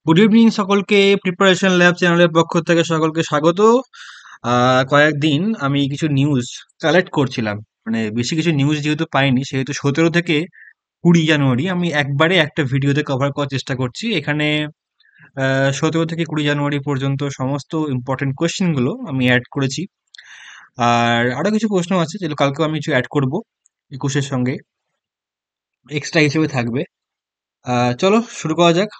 Good evening সকলকে। Preparation lab চ্যানেলের পক্ষ থেকে সকলকে স্বাগত। কয়েকদিন আমি কিছু নিউজ কালেক্ট করছিলাম, মানে বেশি কিছু নিউজ যেহেতু পাইনি, সেহেতু 17 থেকে 20 জানুয়ারি আমি একবারে একটা ভিডিওতে কভার করার চেষ্টা করছি। এখানে 17 থেকে 20 জানুয়ারি পর্যন্ত সমস্ত ইম্পর্টেন্ট কোয়েশ্চেন গুলো আমি অ্যাড করেছি। আর আরো কিছু প্রশ্ন আছে যেগুলো কালকেও আমি কিছু অ্যাড করব 21-এর সঙ্গে, এক্সট্রা হিসেবে থাকবে। চলো শুরু করা যাক।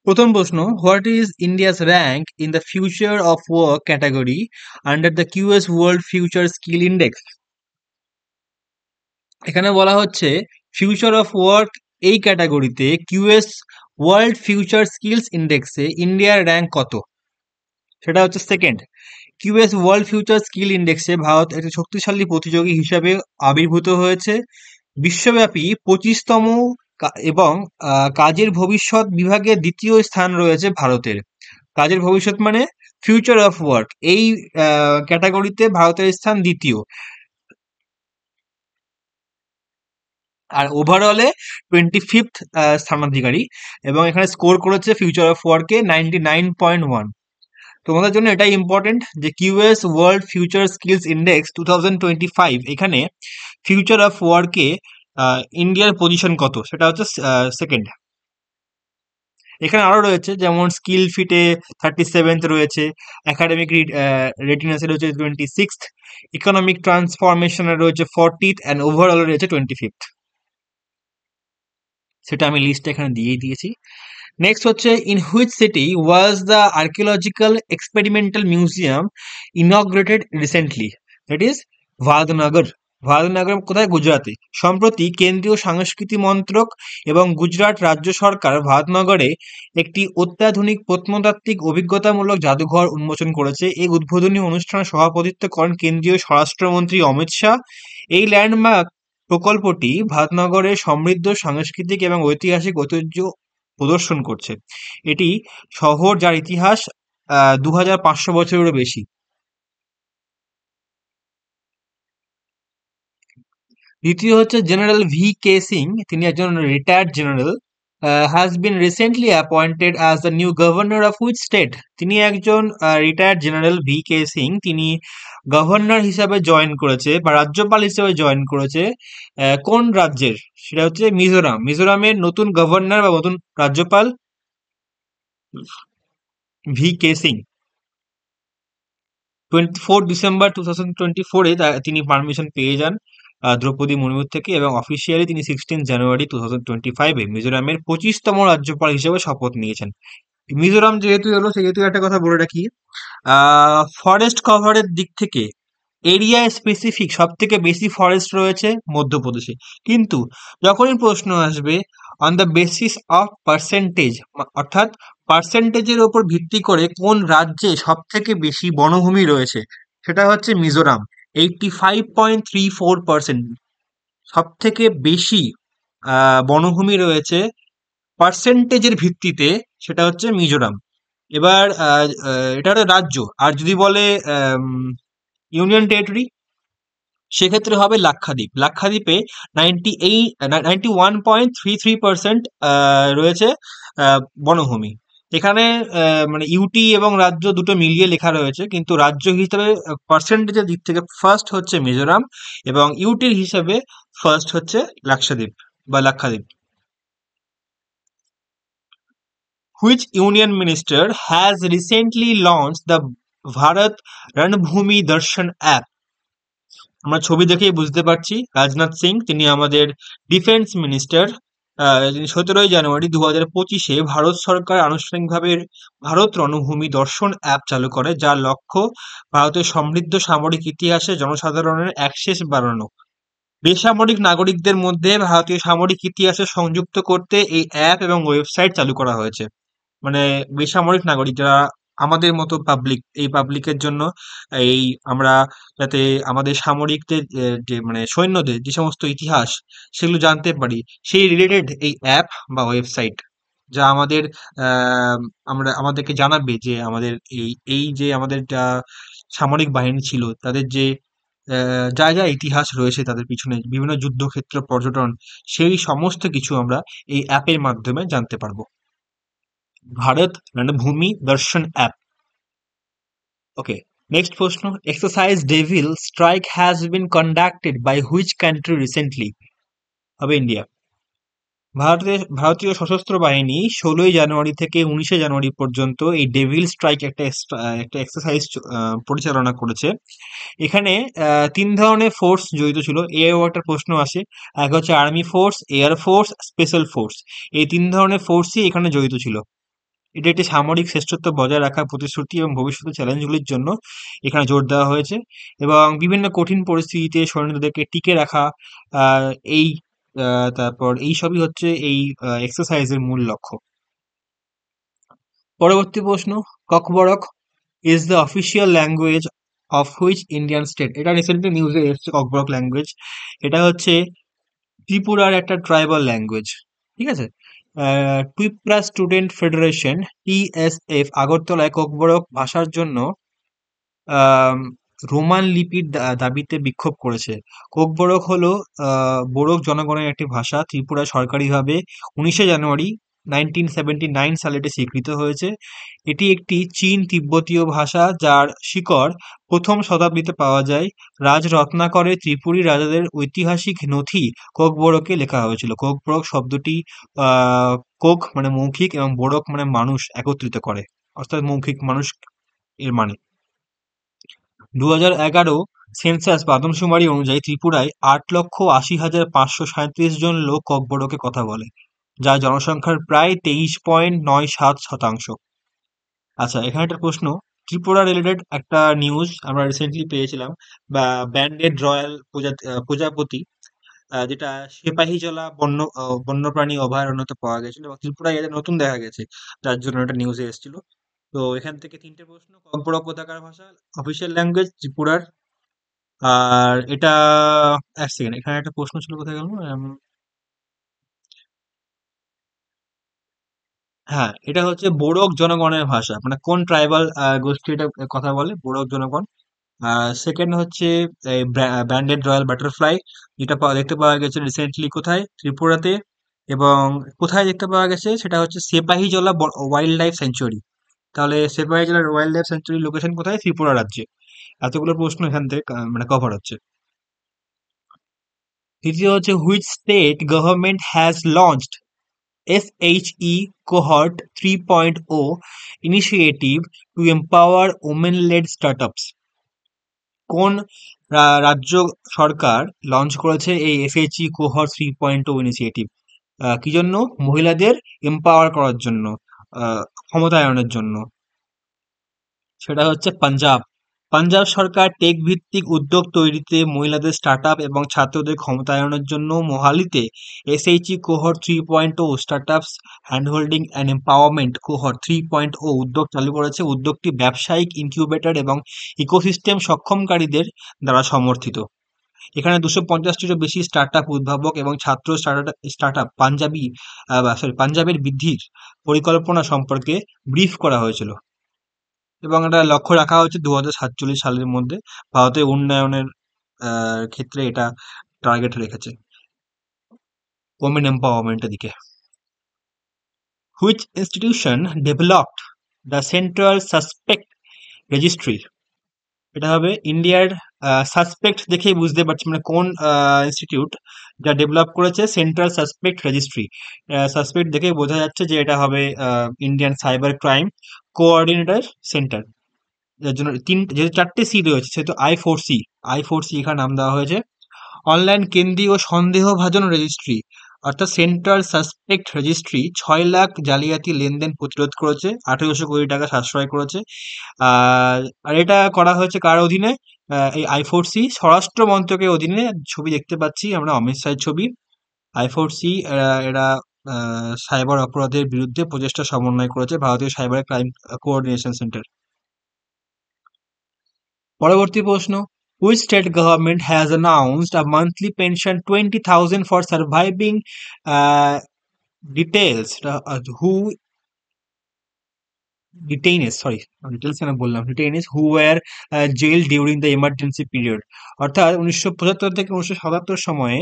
প্রথম প্রশ্ন, what is India's rank in the future of work category under the QS world future skill index? এখানে বলা হচ্ছে ফিউচার অফ ওয়ার্ক এই ক্যাটাগরিতে কিউএস ওয়ার্ল্ড ফিউচার স্কিলস ইন্ডেক্সে ইন্ডিয়ার র্যাঙ্ক কত। সেটা হচ্ছে second. QS world future skill ইন্ডেক্সে ভারত একটি শক্তিশালী প্রতিযোগী হিসাবে আবির্ভূত হয়েছে। বিশ্বব্যাপী 25তম এবং কাজের ভবিষ্যৎ বিভাগে দ্বিতীয় স্থান রয়েছে ভারতের। কাজের ভবিষ্যৎ মানে ফিউচার অফ ওয়ার্ক, এই ক্যাটাগরিতে ভারতের স্থান দ্বিতীয়। আর ওভারঅলে 25th স্থানাধিকারী, এবং এখানে স্কোর করেছে ফিউচার অফ ওয়ার্কে 99.1। তোমাদের জন্য এটাই ইম্পর্টেন্ট যে QS world future skills index 2025, এখানে ফিউচার অফ ওয়ার্কে ইন্ডিয়ার পজিশন কত, সেটা হচ্ছে সেকেন্ড। এখানে আরো রয়েছে যেমন স্কিল ফিটে 37th রয়েছে, একাডেমিক রেটিনেসে রয়েছে 26th, ইকোনমিক ট্রান্সফরমেশনে রয়েছে 40th, অ্যান্ড ওভারঅল রয়েছে 25th। সেটা আমি লিস্ট এখানে দিয়েই দিয়েছি। নেক্সট হচ্ছে, in which city was the archaeological experimental museum ইনগ্রেটেড recently? That is Vadnagar. Vadnagar কোথায়? গুজরাতে। সম্প্রতি কেন্দ্রীয় সংস্কৃতি মন্ত্রক এবং গুজরাট রাজ্য সরকার ভাদনগরে একটি অত্যাধুনিক প্রত্নতাত্ত্বিক অভিজ্ঞতামূলক জাদুঘর উন্মোচন করেছে। এই উদ্বোধনী অনুষ্ঠানে সভাপতিত্ব করেন কেন্দ্রীয় স্বরাষ্ট্রমন্ত্রী অমিত শাহ। এই ল্যান্ডমার্ক প্রকল্পটি ভাদনগরের সমৃদ্ধ সাংস্কৃতিক এবং ঐতিহাসিক ঐতিহ্য প্রদর্শন করছে। এটি শহর যার ইতিহাস 2500 বছরেরও বেশি। দ্বিতীয় হচ্ছে জেনারেল ভি কে সিং, তিনি একজন retired general, has been recently appointed as the new governor of which state? তিনি একজন retired general V K Singh, তিনি গভর্নর হিসাবে জয়েন করেছে বা রাজ্যপাল হিসেবে জয়েন করেছে কোন রাজ্যের? সেটা হচ্ছে মিজোরাম। মিজোরামের নতুন গভর্নর বা নতুন রাজ্যপাল ভি কে সিং। 24 ডিসেম্বর 2024-এ তিনি পারমিশন পেয়ে যান দ্রৌপদী মুর্মুর থেকে, এবং অফিসিয়ালি তিনি 16 জানুয়ারি 2025-এ মিজোরামের 25তম রাজ্যপাল হিসেবে শপথ নিয়েছেন। মিজোরাম যেহেতু এলো, সেহেতু একটা কথা বলে রাখি, ফরেস্ট কভারের দিক থেকে এরিয়া স্পেসিফিক সব থেকে বেশি ফরেস্ট রয়েছে মধ্যপ্রদেশে। কিন্তু যখনই প্রশ্ন আসবে on the basis of percentage, অর্থাৎ পার্সেন্টেজের ওপর ভিত্তি করে কোন রাজ্যে সব থেকে বেশি বনভূমি রয়েছে, সেটা হচ্ছে মিজোরাম। 85.34%, সব থেকে বেশি বনভূমি রয়েছে পার্সেন্টেজের ভিত্তিতে, সেটা হচ্ছে মিজোরাম। এবার এটা একটা রাজ্য। আর যদি বলে ইউনিয়ন টেরিটরি, সেক্ষেত্রে হবে লাক্ষাদ্বীপ। লাক্ষাদ্বীপে 91.33% রয়েছে বনভূমি। এখানে মানে ইউটি এবং রাজ্য দুটো মিলিয়ে লেখা রয়েছে, কিন্তু রাজ্য হিসেবে পার্সেন্টেজের দিক থেকে ফার্স্ট হচ্ছে মিজোরাম, এবং ইউটির হিসেবে ফার্স্ট হচ্ছে লাক্ষাদ্বীপ বা Lakshadweep. Which union minister has recently launch the Bharat Ranbhoomi Darshan app? আমরা ছবি দেখেই বুঝতে পারছি, রাজনাথ সিং, তিনি আমাদের ডিফেন্স মিনিস্টার। তিনি 17 জানুয়ারি 2025-এ ভারত সরকার আনুষ্ঠানিকভাবে ভারত রণভূমি দর্শন অ্যাপ চালু করে, যার লক্ষ্য ভারতের সমৃদ্ধ সামরিক ইতিহাসে জনসাধারণের অ্যাক্সেস বাড়ানো। বেসামরিক নাগরিকদের মধ্যে ভারতীয় সামরিক ইতিহাসে সংযুক্ত করতে এই অ্যাপ এবং ওয়েবসাইট চালু করা হয়েছে। মানে বেসামরিক নাগরিক যারা আমাদের মতো পাবলিক, এই পাবলিকের জন্য এই আমরা যাতে আমাদের সামরিকদের যে মানে সৈন্যদের যে সমস্ত ইতিহাস সেগুলো জানতে পারি, সেই রিলেটেড এই অ্যাপ বা ওয়েবসাইট, যা আমাদের আমরা আমাদেরকে জানাবে যে আমাদের এই এই যে আমাদের যা সামরিক বাহিনী ছিল, তাদের যে যা যা ইতিহাস রয়েছে তাদের পিছনে, বিভিন্ন যুদ্ধক্ষেত্র, পর্যটন, সেই সমস্ত কিছু আমরা এই অ্যাপের মাধ্যমে জানতে পারবো। Bharat Ranbhoomi Darshan app. Okay, next প্রশ্ন, exercise devil strike has been conducted by which country recently? হবে ইন্ডিয়া। ভারতীয় সশস্ত্র বাহিনী 16ই জানুয়ারি থেকে 19শে জানুয়ারি পর্যন্ত এই ডেভিল স্ট্রাইক একটা এক্সারসাইজ পরিচালনা করেছে। এখানে তিন ধরনের ফোর্স জড়িত ছিল, এও একটা প্রশ্ন আসে। এক হচ্ছে army force, air force, special force. এই তিন ধরনের ফোর্সই এখানে জড়িত ছিল। এটা একটি সামরিক শ্রেষ্ঠত্ব বজায় রাখার প্রতিশ্রুতি এবং ভবিষ্যতে চ্যালেঞ্জগুলির জন্য এখানে জোর দেওয়া হয়েছে, এবং বিভিন্ন কঠিন পরিস্থিতিতে সৈন্যদেরকে টিকে রাখা, আহ, এই তারপর এই সবই হচ্ছে এই এক্সারসাইজের মূল লক্ষ্য। পরবর্তী প্রশ্ন, Kokborok is the official language of which Indian state? এটা রিসেন্টলি নিউজে এসেছে, ককবরক ল্যাঙ্গুয়েজ। এটা হচ্ছে ত্রিপুরার একটা ট্রাইবাল ল্যাঙ্গুয়েজ। ঠিক আছে। ট্রিপুরা স্টুডেন্ট ফেডারেশন টিএসএফ আগরতলায় ককবরক ভাষার জন্য আম, রোমান লিপির দাবিতে বিক্ষোভ করেছে। কোকবরক হলো বোরক জনগণের একটি ভাষা। ত্রিপুরা সরকারিভাবে 19শে জানুয়ারি 1979 সালে এটি স্বীকৃত হয়েছে। এটি একটি চীন তিব্বতীয় ভাষা যার শিকড় প্রথম শতাব্দীতে পাওয়া যায়। রাজরত্নাকরে ত্রিপুরী রাজাদের ঐতিহাসিক নথি কোকবরকে লেখা হয়েছিল। কোকবরক শব্দটি কোক মানে মৌখিক এবং বোরক মানে মানুষ একত্রিত করে, অর্থাৎ মৌখিক মানুষ এর মানে। 2011 সেন্সাস আদমশুমারি অনুযায়ী ত্রিপুরায় 8,80,537 জন লোক ককবরকে কথা বলে, যা জনসংখ্যার প্রায় 23.97%। আচ্ছা, এখানে একটা প্রশ্ন, ত্রিপুরা রিলেটেড একটা নিউজ আমরা রিসেন্টলি পেয়েছিলাম, বা ব্যান্ডেড রয়্যাল প্রজাপতি, যেটা সিপাহীজলা বন্যপ্রাণী অভয়ারণ্যতে পাওয়া গেছিল এবং ত্রিপুরায় এটা নতুন দেখা গেছে, যার জন্য এটা নিউজে এসেছিল। তো এখান থেকে তিনটে প্রশ্ন, ককবরক কোথাকার ভাষা, অফিসিয়াল ল্যাঙ্গুয়েজ ত্রিপুরার, আর এটা, এক সেকেন্ড, এখানে একটা প্রশ্ন ছিল, কোথায় গেল? হ্যাঁ, এটা হচ্ছে বোরক জনগণের ভাষা, মানে কোন ট্রাইবাল গোষ্ঠী এটা কথা বলে, বোরক জনগণ। সেকেন্ড হচ্ছে ব্যান্ডেড রয়্যাল বাটারফ্লাই, যেটা দেখতে পাওয়া গেছে রিসেন্টলি কোথায়, ত্রিপুরাতে। এবং কোথায় দেখতে পাওয়া গেছে সেটা হচ্ছে সেপাহীজলা ওয়াইল্ড লাইফ স্যাংচুয়ারি। তাহলে সেপাহীজলার ওয়াইল্ড লাইফ স্যাংচুয়ারি লোকেশন কোথায়? ত্রিপুরা রাজ্যে। এতগুলো প্রশ্ন এখান থেকে মানে কভার হচ্ছে। তৃতীয় হচ্ছে, which state government has launched SHE Cohort 3.0 initiative to empower women-led startups? কোন রাজ্য সরকার লঞ্চ করেছে এই SHE Cohort 3.0 ইনিশিয়েটিভ? কি জন্য? মহিলাদের এম্পাওয়ার করার জন্য, ক্ষমতায়নের জন্য। সেটা হচ্ছে পাঞ্জাব। পাঞ্জাব সরকার টেক ভিত্তিক উদ্যোগ তৈরিতে, মহিলাদের স্টার্টআপ এবং ছাত্রদের ক্ষমতায়নের জন্য মোহালিতে SHE cohort 3.0 startups handholding and empowerment cohort 3.0 উদ্যোগ চালু করেছে। উদ্যোগটি ব্যবসায়িক ইনকিউবেটর এবং ইকোসিস্টেম সক্ষমকারীদের দ্বারা সমর্থিত। এখানে 250টিরও বেশি স্টার্টআপ উদ্ভাবক এবং ছাত্র স্টার্টআপ পাঞ্জাবের বৃদ্ধির পরিকল্পনা সম্পর্কে ব্রিফ করা হয়েছিল, এবং এটা লক্ষ্য রাখা হচ্ছে 2047 সালের মধ্যে ভারতের উন্নয়নের ক্ষেত্রে এটা টার্গেট রেখেছে ওমেন এম্পাওয়ারমেন্টের দিকে। Which institution developed the central suspect registry? এটা হবে ইন্ডিয়ার, সাসপেক্ট দেখেই বুঝতে পারছি মানে কোন ইনস্টিটিউট যা ডেভেলপ করেছে সেন্ট্রাল সাসপেক্ট রেজিস্ট্রি। সাসপেক্ট দেখেই বোঝা যাচ্ছে যে এটা হবে Indian cyber crime coordinator centre, যার জন্য যেহেতু 4টে সি রয়েছে সেহেতু I4C এখানে নাম দেওয়া হয়েছে। অনলাইন কেন্দ্রীয় সন্দেহভাজন রেজিস্ট্রি অর্থাৎ সেন্ট্রাল সাসপেক্ট রেজিস্ট্রি 6 লাখ জালিয়াতি লেনদেন প্রতিরোধ করেছে, 1800 কোটি টাকা সাশ্রয় করেছে। আর এটা করা হয়েছে কার অধীনে? এই I4C স্বরাষ্ট্র মন্ত্রকের অধীনে। ছবি দেখতে পাচ্ছি আমরা, অমিত শাহের ছবি। I4C এরা সাইবার অপরাধের বিরুদ্ধে প্রচেষ্টা সমন্বয় করেছে, ভারতীয় সাইবার ক্রাইম কোঅর্ডিনেশন সেন্টার। পরবর্তী প্রশ্ন, which state government has announced a monthly pension 20,000 for surviving details who details কেন বললাম, detainees who were jailed during the emergency period? অর্থাৎ 1975 থেকে 1977 সময়ে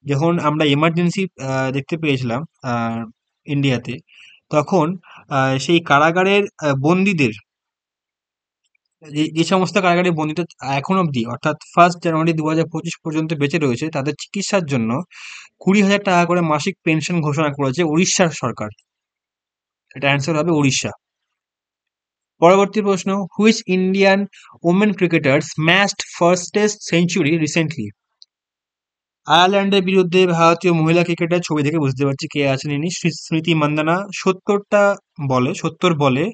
যখন আমরা এমার্জেন্সি দেখতে পেয়েছিলাম ইন্ডিয়াতে, তখন সেই কারাগারের বন্দীদের, যে সমস্ত কারাগারে বন্দীরা এখন অবধি অর্থাৎ 1 জানুয়ারি 2025 পর্যন্ত বেঁচে রয়েছে, তাদের চিকিৎসার জন্য 20,000 টাকা করে মাসিক পেনশন ঘোষণা করেছে উড়িষ্যার সরকার। এটা অ্যান্সার হবে উড়িষ্যা। পরবর্তী প্রশ্ন, which Indian women cricketer smashed first test century recently? আয়ারল্যান্ডের বিরুদ্ধে ভারতীয় মহিলা ক্রিকেটার, ছবি থেকে বুঝতে পারছি কে আছেন ইনি, স্মৃতি মান্দানা। 70 বলে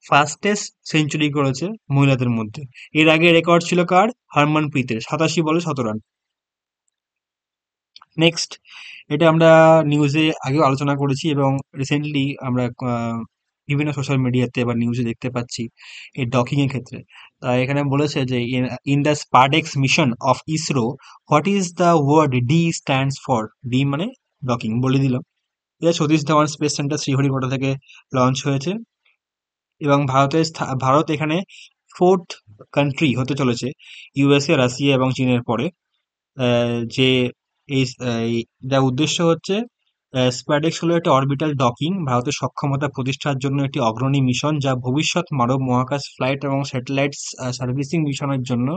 ফার্স্ট টেস্ট সেঞ্চুরি করেছে মহিলাদের মধ্যে। এর আগে রেকর্ড ছিল কার? হরমনপ্রীতের, 87 বলে 100 রান। নেক্সট, এটা আমরা নিউজে আগেও আলোচনা করেছি এবং রিসেন্টলি আমরা বিভিন্ন সোশ্যাল মিডিয়াতে বা নিউজে দেখতে পাচ্ছি এই ডকিং এর ক্ষেত্রে। এখানে বলেছে যে in the SpaDeX mission of ISRO, what is the word D stands for? D মানে ডকিং, বলে দিলাম। এটা সতীশ ধাওয়ান স্পেস সেন্টার শ্রীহরিকোটা থেকে লঞ্চ হয়েছে এবং ভারত এখানে 4th কান্ট্রি হতে চলেছে ইউএসএ, রাশিয়া এবং চীনের পরে। যে যার উদ্দেশ্য হচ্ছে, স্প্যাডেক্স হলো একটা অরবিটাল ডকিং, ভারতের সক্ষমতা প্রতিষ্ঠার জন্য একটি অগ্রণী মিশন, যা ভবিষ্যৎ মানব মহাকাশ ফ্লাইট এবং স্যাটেলাইট সার্ভিসিং মিশনের জন্য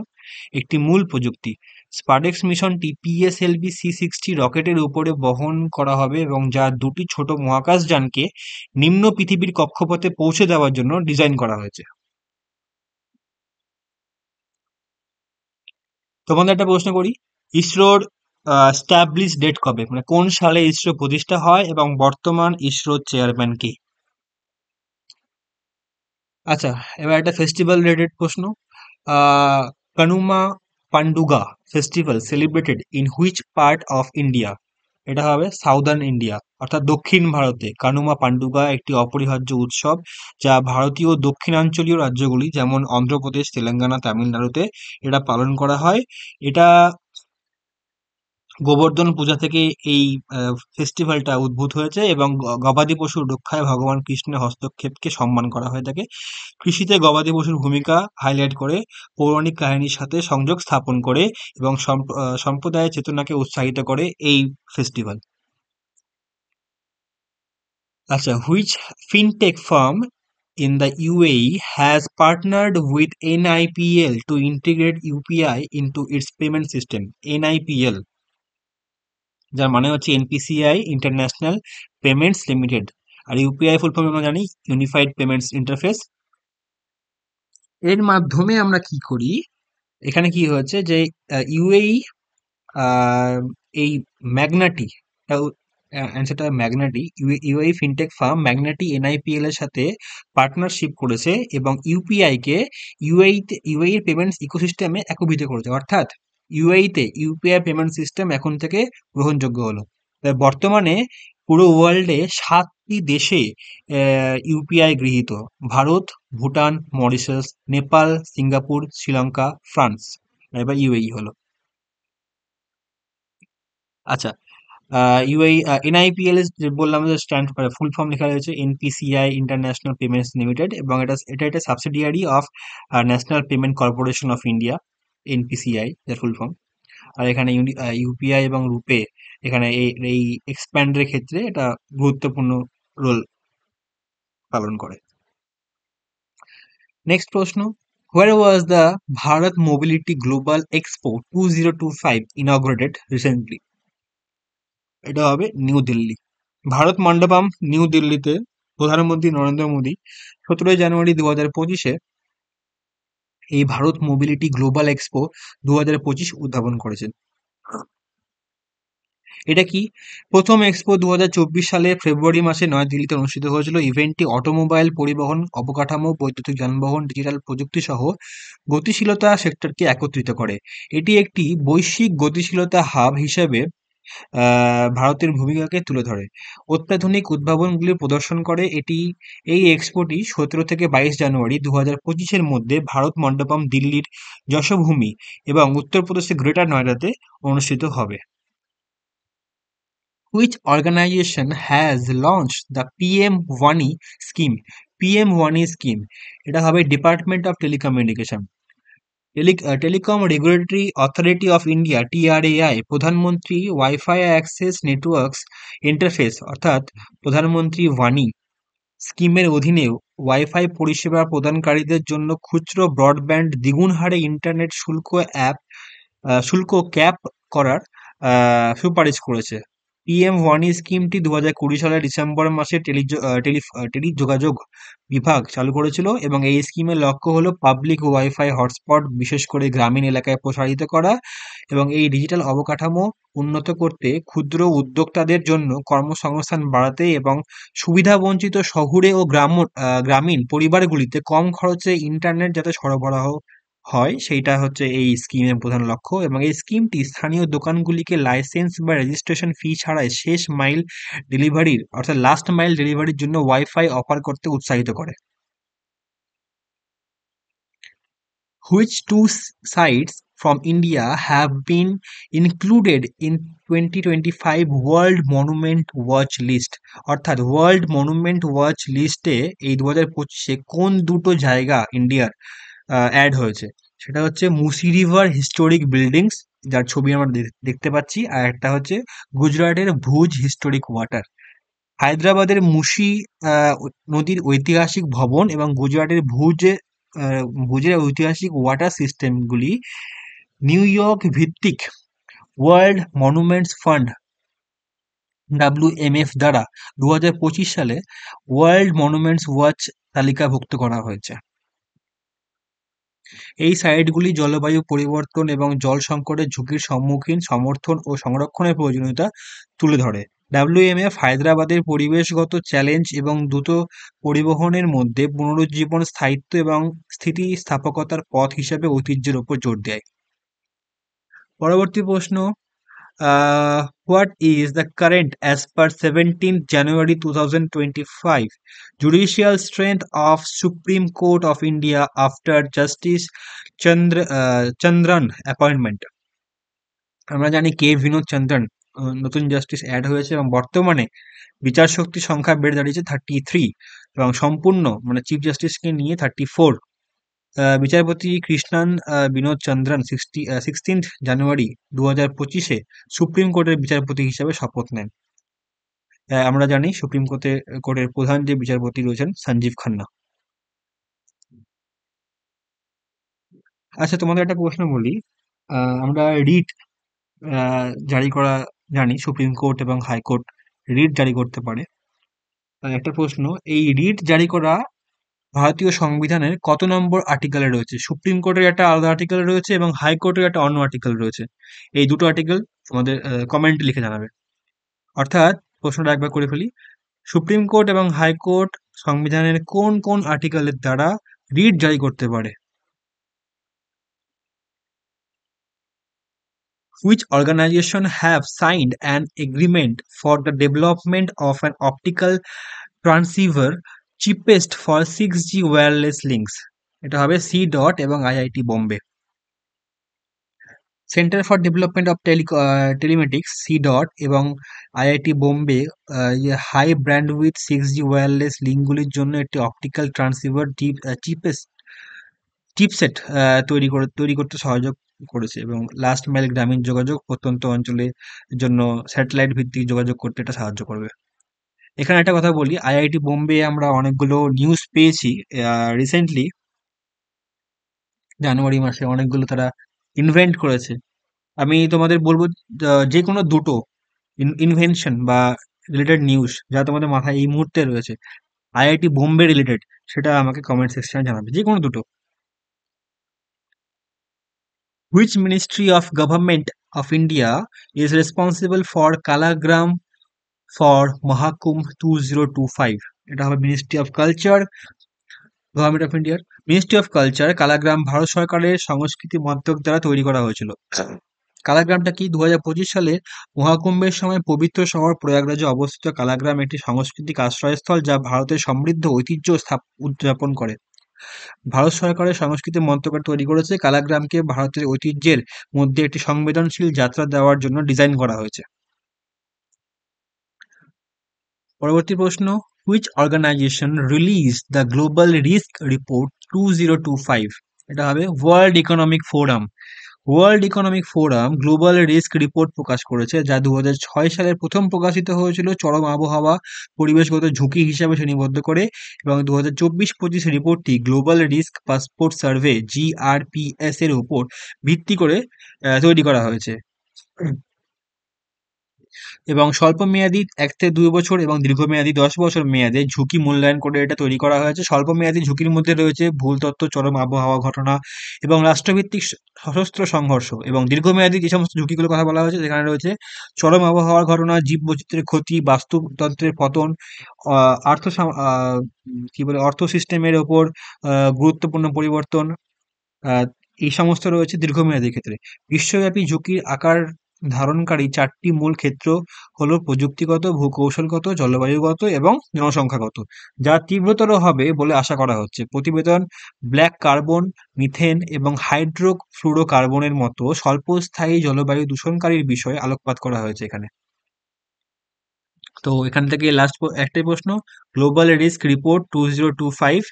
একটি মূল প্রযুক্তি। স্পারডেক্স মিশনটি পিএসএলভি C-60 রকেটের উপরে বহন করা হবে এবং যা 2টি ছোট মহাকাশযানকে নিম্ন পৃথিবীর কক্ষপথে পৌঁছে দেওয়ার জন্য ডিজাইন করা হয়েছে। তোমাদের একটা প্রশ্ন করি, ইসরোর স্ট্যাবলিশ ডেট কবে, মানে কোন সালে ইসরো প্রতিষ্ঠা হয় এবং বর্তমান ইসরোর চেয়ারম্যান কে? আচ্ছা, এবার একটা ফেস্টিভ্যাল রিলেটেড প্রশ্ন। Kanuma Panduga festival celebrated in which part of India? এটা হবে সাউদার্ন ইন্ডিয়া, অর্থাৎ দক্ষিণ ভারতে। কানুমা পান্ডুগা একটি অপরিহার্য উৎসব যা ভারতীয় দক্ষিণাঞ্চলীয় রাজ্যগুলি যেমন অন্ধ্রপ্রদেশ, তেলেঙ্গানা, তামিলনাড়ুতে এটা পালন করা হয়। এটা গোবর্ধন পূজা থেকে এই ফেস্টিভ্যালটা উদ্ভূত হয়েছে এবং গবাদি পশুর রক্ষায় ভগবান কৃষ্ণের হস্তক্ষেপকে সম্মান করা হয়ে থাকে। কৃষিতে গবাদি পশুর ভূমিকা হাইলাইট করে, পৌরাণিক কাহিনীর সাথে সংযোগ স্থাপন করে এবং সম্প্রদায়ের চেতনাকে উৎসাহিত করে এই ফেস্টিভ্যাল। আচ্ছা, which fintech farm in the UAE has partnered with NIPL to integrate UPI into its payment system? NIPL, যার মানে হচ্ছে এনপিসিআই, ইন্টারন্যাশনাল পেমেন্টস লিমিটেড। আর ইউপিআই ফুল ফর্ম আমরা জানি, ইউনিফাইড পেমেন্টস ইন্টারফেস। এর মাধ্যমে আমরা কি করি, এখানে কি হয়েছে যে ইউএই এই ম্যাগনাটি, অ্যান্সারটা ম্যাগনাটি, ইউএই ফিনটেক ফার্ম ম্যাগনাটি এনআইপিএল এর সাথে পার্টনারশিপ করেছে এবং ইউপিআই কে ইউএই এর পেমেন্টস ইকোসিস্টেমে একীভূত করেছে, অর্থাৎ ইউএই তে ইউপিআই পেমেন্ট সিস্টেম এখন থেকে গ্রহণযোগ্য হলো। তাই বর্তমানে পুরো ওয়ার্ল্ডে 7টি দেশে ইউপিআই গৃহীত: Bharat, Bhutan, Mauritius, Nepal, Singapore, Sri Lanka, France. এবার ইউএই হলো। আচ্ছা, ইউআই এনআইপিএল বললাম যে স্ট্যান্ড করে, ফুল ফর্ম লেখা রয়েছে এনপিসিআই, ইন্টারন্যাশনাল পেমেন্টস লিমিটেড, এবং এটা একটা subsidiary of national payment corporation of India, NPCI এর ফুল ফর্ম। আর এখানে ইউপিআই এবং রুপে এখানে এই এক্সপ্যান্ডের ক্ষেত্রে এটা গুরুত্বপূর্ণ রোল পালন করে। নেক্সট প্রশ্ন, where was the Bharat Mobility Global Expo 2025 inaugurated recently? এটা হবে নিউ দিল্লি, ভারত মণ্ডপম, নিউ দিল্লিতে প্রধানমন্ত্রী নরেন্দ্র মোদী 17 জানুয়ারি 2025-এ এই ভারত মোবিলিটি গ্লোবাল এক্সপো 2025 উদ্ভাবন করেছেন। এটা কি? প্রথম এক্সপো 2024 সালে ফেব্রুয়ারি মাসে নয়াদিল্লিতে অনুষ্ঠিত হয়েছিল। ইভেন্টটি অটোমোবাইল, পরিবহন, অবকাঠামো, বৈদ্যুতিক যানবাহন, ডিজিটাল প্রযুক্তি সহ গতিশীলতা সেক্টরকে একত্রিত করে। এটি একটি বৈশ্বিক গতিশীলতা হাব হিসেবে ভারতের ভূমিকাকে তুলে ধরে, অত্যাধুনিক উদ্ভাবনগুলি প্রদর্শন করে। এই এক্সপোটি 17 থেকে 22 জানুয়ারি 2025-এর মধ্যে ভারত মণ্ডপম, দিল্লির যশোভূমি এবং উত্তরপ্রদেশের গ্রেটার নয়ডাতে অনুষ্ঠিত হবে। Which organization has launched the PM-WANI scheme? PM-WANI scheme, এটা হবে department of telecommunication. Telecom regulatory authority of India, TRAI, প্রধানমন্ত্রী ওয়াইফাই অ্যাক্সেস নেটওয়ার্কস ইন্টারফেস, অর্থাৎ প্রধানমন্ত্রী ওয়ানি স্কিমের অধীনে ওয়াইফাই পরিষেবা প্রদানকারীদের জন্য খুচরো ব্রডব্যান্ড দ্বিগুণ হারে ইন্টারনেট শুল্ক ক্যাপ করার সুপারিশ করেছে। পিএম ওয়ানি স্কিমটি 2020 সালের ডিসেম্বর মাসে টেলিযোগাযোগ বিভাগ চালু করেছিল এবং এই স্কিমের লক্ষ্য হলো পাবলিক ওয়াইফাই হটস্পট বিশেষ করে গ্রামীণ এলাকায় প্রসারিত করা এবং এই ডিজিটাল অবকাঠামো উন্নত করতে ক্ষুদ্র উদ্যোক্তাদের জন্য কর্মসংস্থান বাড়াতে এবং সুবিধাবঞ্চিত শহুরে ও গ্রামীণ পরিবারগুলিতে কম খরচে ইন্টারনেট যাতে সরবরাহ হয় সেইটা হচ্ছে এই স্কিমের প্রধান লক্ষ্য এবং এই স্কিমটি স্থানীয় দোকানগুলিকে লাইসেন্স বা রেজিস্ট্রেশন ফি ছাড়াই শেষ মাইল ডেলিভারির অর্থাৎ লাস্ট মাইল ডেলিভারির জন্য ওয়াইফাই অফার করতে উৎসাহিত করে। Which two sites from India have been included in 2025 world monument watch list? অর্থাৎ ওয়ার্ল্ড মনুমেন্ট ওয়াচ লিস্টে এই 2025-এ কোন দুটো জায়গা ইন্ডিয়ার অ্যাড হয়েছে? সেটা হচ্ছে মুসি রিভার হিস্টোরিক বিল্ডিংস, যার ছবি আমরা দেখতে পাচ্ছি, আর একটা হচ্ছে গুজরাটের ভুজ হিস্টোরিক ওয়াটার। হায়দ্রাবাদের মুসি নদীর ঐতিহাসিক ভবন এবং গুজরাটের ভুজের ঐতিহাসিক ওয়াটার সিস্টেমগুলি নিউ ইয়র্ক ভিত্তিক ওয়ার্ল্ড মনুমেন্টস ফান্ড WMF দ্বারা 2025 সালে ওয়ার্ল্ড মনুমেন্টস ওয়াচ তালিকাভুক্ত করা হয়েছে। এই সাইটগুলি জলবায়ু পরিবর্তন এবং জল সংকটের ঝুঁকির সম্মুখীন সমর্থন ও সংরক্ষণের প্রয়োজনীয়তা তুলে ধরে। WMF হায়দ্রাবাদের পরিবেশগত চ্যালেঞ্জ এবং দ্রুত পরিবহনের মধ্যে পুনরুজ্জীবন, স্থায়িত্ব এবং স্থিতিস্থাপকতার পথ হিসেবে ঐতিহ্যের উপর জোর দেয়। পরবর্তী প্রশ্ন, what is the current as per 17th January 2025 judicial strength of Supreme Court of India after Justice Chandran appointment? আমরা জানি কে বিনোদ চন্দ্রন নতুন জাস্টিস অ্যাড হয়েছে এবং বর্তমানে বিচার শক্তির সংখ্যা বেড়ে দাঁড়িয়েছে 33 এবং সম্পূর্ণ মানে চিফ জাস্টিসকে নিয়ে 34। বিচারপতি কৃষ্ণান বিনোদ চন্দ্রন 16th জানুয়ারি 2025-এ সুপ্রিম কোর্টের বিচারপতি হিসেবে শপথ নেন। আমরা জানি সুপ্রিম কোর্টের প্রধান যে বিচারপতি রয়েছেন সঞ্জীব খান্না। আচ্ছা, তোমাদের একটা প্রশ্ন বলি, আমরা রিট জারি করা জানি, সুপ্রিম কোর্ট এবং হাইকোর্ট রিট জারি করতে পারে। একটা প্রশ্ন, এই রিট জারি করা ভারতীয় সংবিধানের কত নম্বর আর্টিকেলে রয়েছে? সুপ্রিম কোর্টের একটা আলাদা আর্টিকেল রয়েছে এবং হাইকোর্টের একটা অন্য আর্টিকেল রয়েছে। এই দুটো আর্টিকেল তোমাদের কমেন্টে লিখে জানাবে। অর্থাৎ প্রশ্নটা একবার করে ফেলি, সুপ্রিম কোর্ট এবং হাইকোর্ট সংবিধানের কোন কোন আর্টিকেলের দ্বারা রিট জারি করতে পারে? Which organization have signed an agreement for the development of an optical transceiver cheapest for 6G wireless links? এটা হবে C.DOT এবং IIT Bombay. Centre for development of telematics C.DOT এবং IIT Bombay high bandwidth 6G wireless লিঙ্কগুলির জন্য একটি optical transceiver chipset তৈরি করতে সহযোগ করেছে এবং লাস্ট মাইল গ্রামীণ যোগাযোগ প্রত্যন্ত অঞ্চলের জন্য স্যাটেলাইট ভিত্তিক যোগাযোগ করতে এটা সাহায্য করবে। এখানে একটা কথা বলি, IIT বোম্বে আমরা অনেকগুলো নিউজ পেয়েছি রিসেন্টলি, জানুয়ারি মাসে অনেকগুলো তারা ইনভেন্ট করেছে। আমি তোমাদের বলবো যে কোনো দুটো ইনভেনশন বা রিলেটেড নিউজ যা তোমাদের মাথায় এই মুহূর্তে রয়েছে IIT বোম্বে রিলেটেড, সেটা আমাকে কমেন্ট সেকশনে জানাবে, যে কোনো দুটো। Which Ministry of Government of India is responsible for Kalagram for Mahakumbh 2025? এটা হবে ministry of culture, government of ইন্ডিয়ার। মিনিস্ট্রি অফ কালচার কালাগ্রাম ভারত সরকারের সংস্কৃতি মন্ত্রক দ্বারা তৈরি করা হয়েছিল। কালাগ্রামটা কি? 2025 সালে মহাকুম্ভের সময় পবিত্র শহর প্রয়াগরাজে অবস্থিত কালাগ্রাম একটি সাংস্কৃতিক আশ্রয়স্থল যা ভারতের সমৃদ্ধ ঐতিহ্য উদযাপন করে। ভারত সরকারের সংস্কৃতি মন্ত্রক তৈরি করেছে। কালাগ্রামকে ভারতের ঐতিহ্যের মধ্যে একটি সংবেদনশীল যাত্রা দেওয়ার জন্য ডিজাইন করা হয়েছে। পরবর্তী প্রশ্ন, which organisation release the global risk report 2025? এটা হবে world economic forum. World economic forum global risk report প্রকাশ করেছে, যা 2006 সালের প্রথম প্রকাশিত হয়েছিল চরম আবহাওয়া পরিবেশগত ঝুঁকি হিসাবে শ্রেণীবদ্ধ করে, এবং 2024-25 রিপোর্টটি global risk passport survey GRPS এর উপর ভিত্তি করে তৈরি করা হয়েছে। এবং স্বল্পমেয়াদী 1 থেকে 2 বছর এবং দীর্ঘমেয়াদী 10 বছর মেয়াদে ঝুঁকি মূল্যায়ন করে এটা তৈরি করা হয়েছে। স্বল্পমেয়াদী ঝুঁকির মধ্যে রয়েছে ভুল তথ্য, চরম আবহাওয়া ঘটনা এবং রাষ্ট্রভিত্তিক সশস্ত্র সংঘর্ষ। এবং দীর্ঘমেয়াদী যে সমস্ত ঝুঁকিগুলোর কথা বলা হয়েছে সেখানে রয়েছে চরম আবহাওয়ার ঘটনা, জীববৈচিত্র্যের ক্ষতি, বাস্তুতন্ত্রের পতন, আর্থ কি বলে অর্থ সিস্টেমের ওপর গুরুত্বপূর্ণ পরিবর্তন। এই সমস্ত রয়েছে দীর্ঘমেয়াদী ক্ষেত্রে। বিশ্বব্যাপী ঝুঁকির আকার ধারণকারী 4টি মূল ক্ষেত্র হলো প্রযুক্তিগত, ভূ-কৌশলগত, জলবায়ুগত এবং জনসংখ্যাগত, যা তীব্রতর হবে বলে আশা করা হচ্ছে। প্রতিবেদন ব্ল্যাক কার্বন, মিথেন এবং হাইড্রোফ্লুরোকার্বনের মতো স্বল্পস্থায়ী জলবায়ু দূষণকারীর বিষয়ে আলোকপাত করা হয়েছে এখানে। তো এখান থেকে লাস্ট একটাই প্রশ্ন, গ্লোবাল রিস্ক রিপোর্ট 2025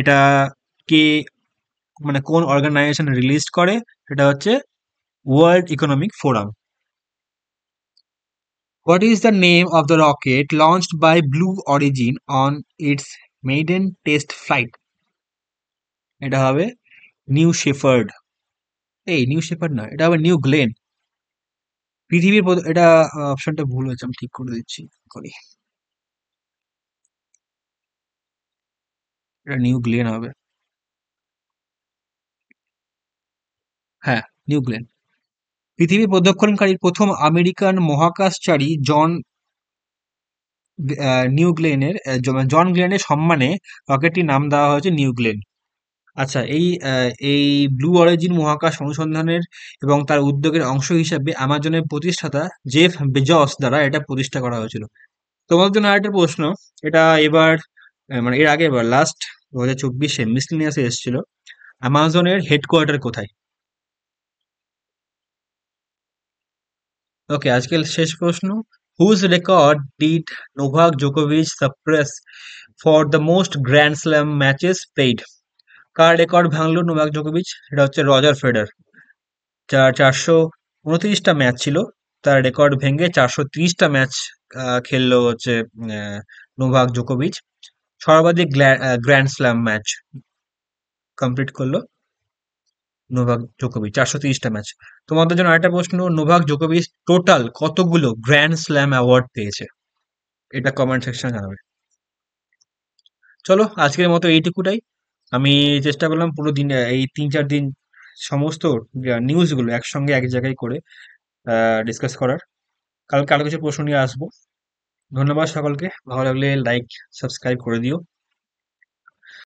এটা কে মানে কোন অর্গানাইজেশন রিলিজ করে? এটা হচ্ছে world economic forum. What is the name of the rocket launched by Blue Origin on its maiden test flight? এটা হবে নিউ শেফার্ড। নিউ শেফার্ড না, এটা হবে নিউ গ্লেন। এটা অপশনটা ভুল হয়েছে, আমি ঠিক করে দিচ্ছি করি। এটা নিউ গ্লেন হবে। হ্যাঁ, নিউ গ্লেন। পৃথিবী প্রদক্ষিণকারী প্রথম আমেরিকান মহাকাশচারী জন গ্লেনের সম্মানে রকেটটির নাম দেওয়া হয়েছে নিউ গ্লেন। আচ্ছা, এই ব্লু অরিজিন মহাকাশ অনুসন্ধানের এবং তার উদ্যোগের অংশ হিসাবে আমাজনের প্রতিষ্ঠাতা জেফ বেজস দ্বারা এটা প্রতিষ্ঠা করা হয়েছিল। তোমাদের জন্য আরেকটা প্রশ্ন, এটা এবার মানে এর আগে এবার লাস্ট 2024-এ মিসলিনিয়াসে এসেছিল। আমাজনের হেডকোয়ার্টার কোথায়? ওকে, আজকের শেষ প্রশ্ন, হুজ রেকর্ড ডিড নোভাক জোকোভিচ suppress for the most grand slam matches played? কার রেকর্ড ভাঙলো নোভাক জোকোভিচ? এটা হচ্ছে রজার ফেডার, যার 429টা ম্যাচ ছিল। তার রেকর্ড ভেঙে 430টা ম্যাচ খেললো হচ্ছে নোভাক জোকোভিচ। সর্বাধিক গ্র্যান্ড স্ল্যাম ম্যাচ কমপ্লিট করলো নোভাক জোকোভিচ, 430টা ম্যাচ। তোমাদের জন্য আরেকটা প্রশ্ন, নোভাক জোকোভিচ টোটাল কতগুলো গ্র্যান্ড স্ল্যাম অ্যাওয়ার্ড পেয়েছে? এটা কমেন্ট সেকশনে জানাবে। চলো, আজকের মতো এইটুকুটাই। আমি চেষ্টা করলাম পুরো দিন এই 3-4 দিন সমস্ত নিউজগুলো একসঙ্গে এক জায়গায় করে ডিসকাস করার। কালকে আরো কিছু প্রশ্ন নিয়ে আসবো। ধন্যবাদ সকলকে, ভালো লাগলে লাইক সাবস্ক্রাইব করে দিও।